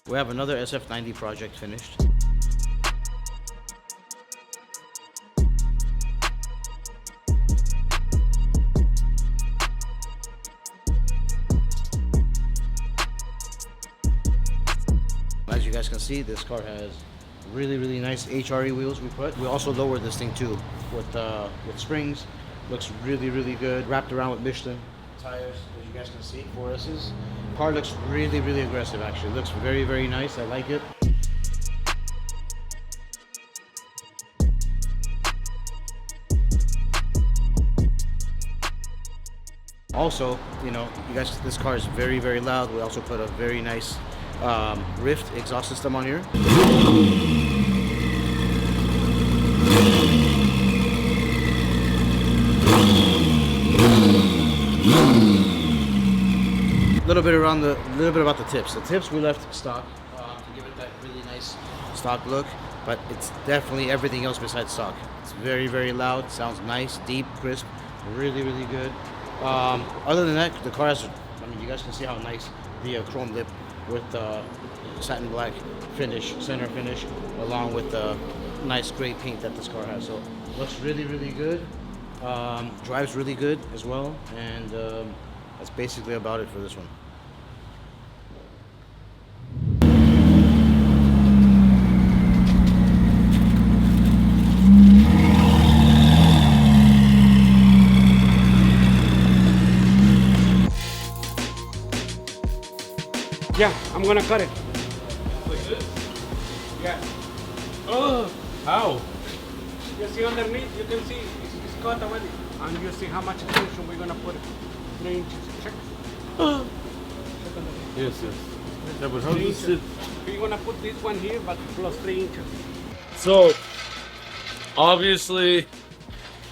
We have another SF90 project finished. As you guys can see, this car has really nice HRE wheels we put. We also lowered this thing too with springs. Looks really good. Wrapped around with Michelin tires, as you guys can see, 4S's. Car looks really aggressive actually. Looks very nice. I like it. Also, you know, you guys, this car is very loud. We also put a very nice Ryft exhaust system on here. A little bit about the tips. The tips we left stock to give it that really nice stock look, but it's definitely everything else besides stock. It's very loud. Sounds nice, deep, crisp, really good. Other than that, the car has, I mean, you guys can see how nice the chrome lip with satin black finish, center finish, along with the nice gray paint that this car has. So looks really good. Drives really good as well, and that's basically about it for this one. Yeah, I'm gonna cut it. Like this? Yeah. Oh, how? You see underneath, you can see it's cut already. And you see how much tension we're gonna put it. 3 inches. Check. Yes. Yeah, but how does it? We're gonna put this one here, but plus 3 inches. So, obviously,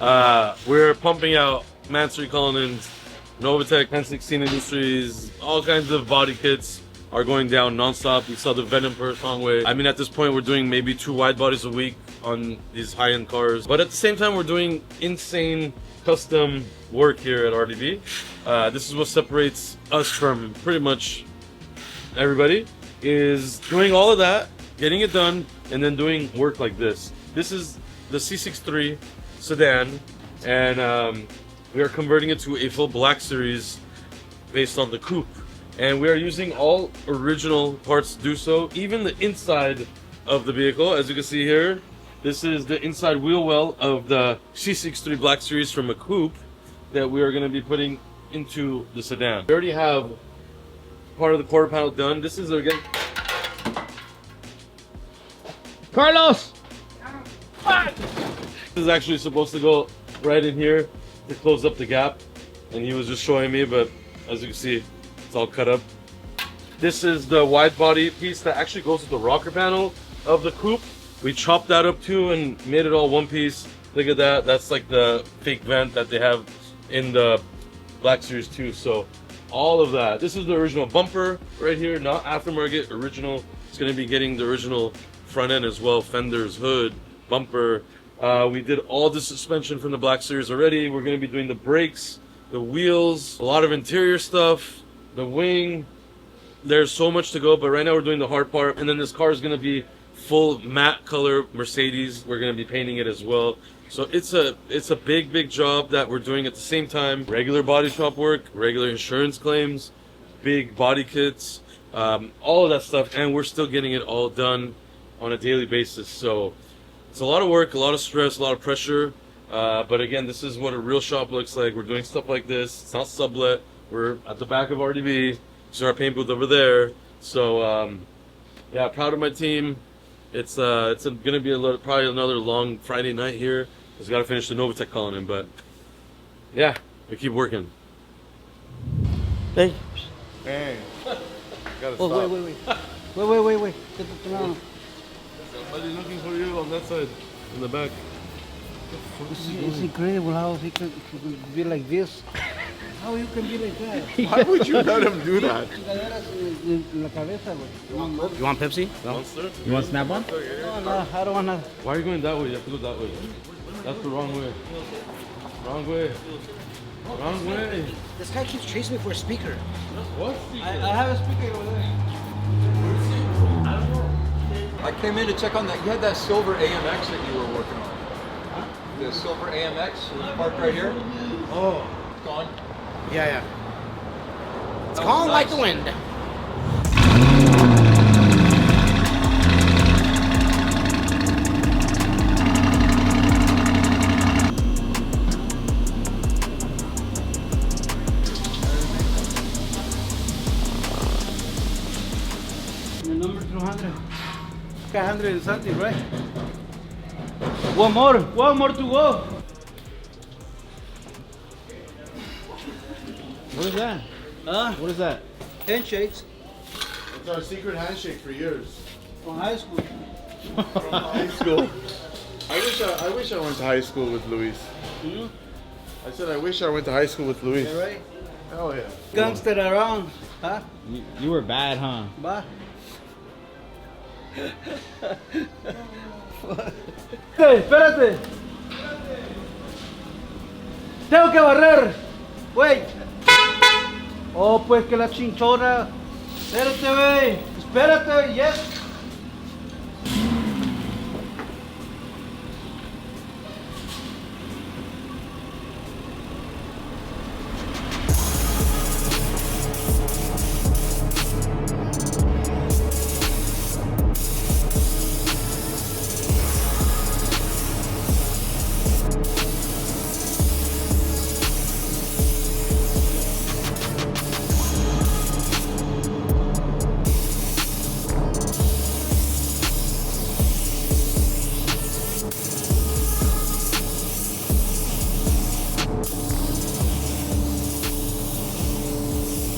we're pumping out Mansory Cullinan's, Novitec, 1016 Industries, all kinds of body kits are going down non-stop. You saw the Venom per Songway. I mean, at this point, we're doing maybe 2 wide bodies a week on these high-end cars. But at the same time, we're doing insane custom work here at RDB. This is what separates us from pretty much everybody, is doing all of that, getting it done, and then doing work like this. This is the C63 sedan, and we are converting it to a full Black Series based on the coupe. And we are using all original parts to do so, even the inside of the vehicle. As you can see here, this is the inside wheel well of the C63 Black Series from a coupe that we are going to be putting into the sedan. We already have part of the quarter panel done. This is, again, Carlos! this is actually supposed to go right in here to close up the gap, and he was just showing me, but as you can see, it's all cut up. This is the wide body piece that actually goes with the rocker panel of the coupe. We chopped that up too and made it all one piece. Look at that. That's like the fake vent that they have in the Black Series 2. So all of that. This is the original bumper right here, not aftermarket, original. It's going to be getting the original front end as well, fenders, hood, bumper. We did all the suspension from the Black Series already. We're going to be doing the brakes, the wheels, a lot of interior stuff, the wing. There's so much to go, but right now we're doing the hard part. And then this car is going to be full matte color Mercedes. We're going to be painting it as well. So it's a big job that we're doing at the same time. Regular body shop work, regular insurance claims, big body kits, all of that stuff, and we're still getting it all done on a daily basis. So it's a lot of work, a lot of stress, a lot of pressure, but again, this is what a real shop looks like. We're doing stuff like this. It's not sublet. We're at the back of RDB. There's our paint booth over there. So yeah, proud of my team. It's gonna be probably another long Friday night here. Just gotta finish the Novitec Cullinan, but yeah, we keep working. Hey. Hey. Gotta Oh, stop. wait. No. Somebody's looking for you on that side, in the back. It's incredible how he can be like this. How you can be like that? Why would you let him do that? You want Pepsi? No. Monster? You want Snap on? No, I don't want to. Why are you going that way? You have to go that way. That's the wrong way. Wrong way. Wrong way. This guy keeps chasing me for a speaker. What? I have a speaker over there. I came in to check on that. You had that silver AMX that you were working on. The silver AMX parked right here. Oh. It's gone. Yeah, yeah. It's That was calling like nice. the wind. The number 200. 100 and something, right? One more to go. What is that? Huh? What is that? Handshakes It's our secret handshake for years. from high school. High school. I wish I went to high school with Luis. Hmm? I said I wish I went to high school with Luis. Yeah, right? Hell yeah. Gangster around. Huh? You were bad, huh? Va. Hey, espérate. Tengo que barrer. Wait. Oh, pues que la chinchona. Espérate, wey. Espérate, yes.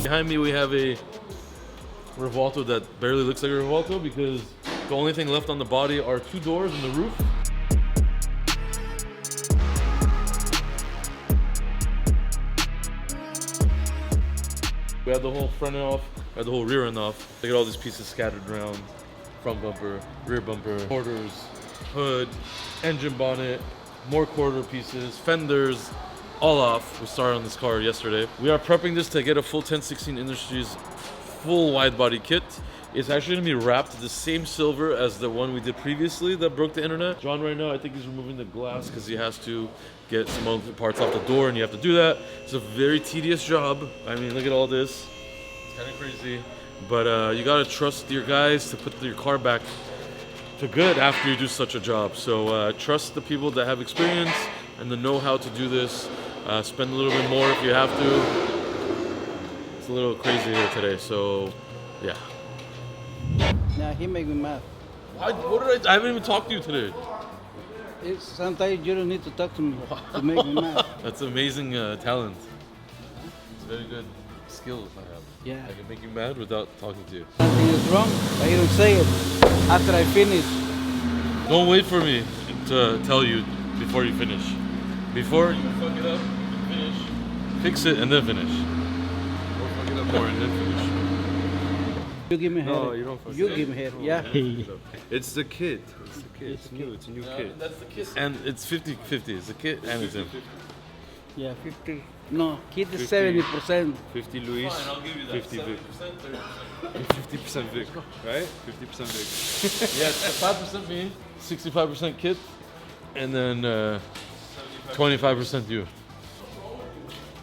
Behind me we have a Revuelto that barely looks like a Revuelto because the only thing left on the body are two doors and the roof. We had the whole front end off, we had the whole rear end off. Look at all these pieces scattered around. Front bumper, rear bumper, quarters, hood, engine bonnet, more quarter pieces, fenders, all off. We started on this car yesterday. We are prepping this to get a full 1016 Industries full wide body kit. It's actually gonna be wrapped the same silver as the one we did previously that broke the internet. John right now, I think he's removing the glass because he has to get some other parts off the door and you have to do that. It's a very tedious job. I mean, look at all this. It's kind of crazy. But you gotta trust your guys to put your car back to good after you do such a job. So trust the people that have experience and the know-how to do this. Spend a little bit more if you have to. It's a little crazy here today, so yeah. Nah, he make me mad. I haven't even talked to you today. Sometimes you don't need to talk to me to make me mad. That's amazing talent. It's very good skills I have. Yeah. I can make you mad without talking to you. Something is wrong, but you don't say it after I finish. Don't wait for me to tell you before you finish. Before you fuck it up, finish. Fix it and then finish. Or fuck it up more and then finish. You give me head. No, you don't fuck You it. give me head. Yeah. It's the kit. It's the kit. It's new. It's a new kit. That's the kiss. And it's 50-50. It's a kid and it's him. Yeah, 50. No, kid is 70%. 50 Luis. Fine, I'll give you that. 50 Vic. 70%, 50% Vic. Right? 50% Vic. Yeah, it's 5% me, 65% kid, and then 25% you.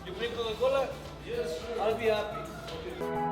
You bring Coca-Cola? Yes. I'll be happy.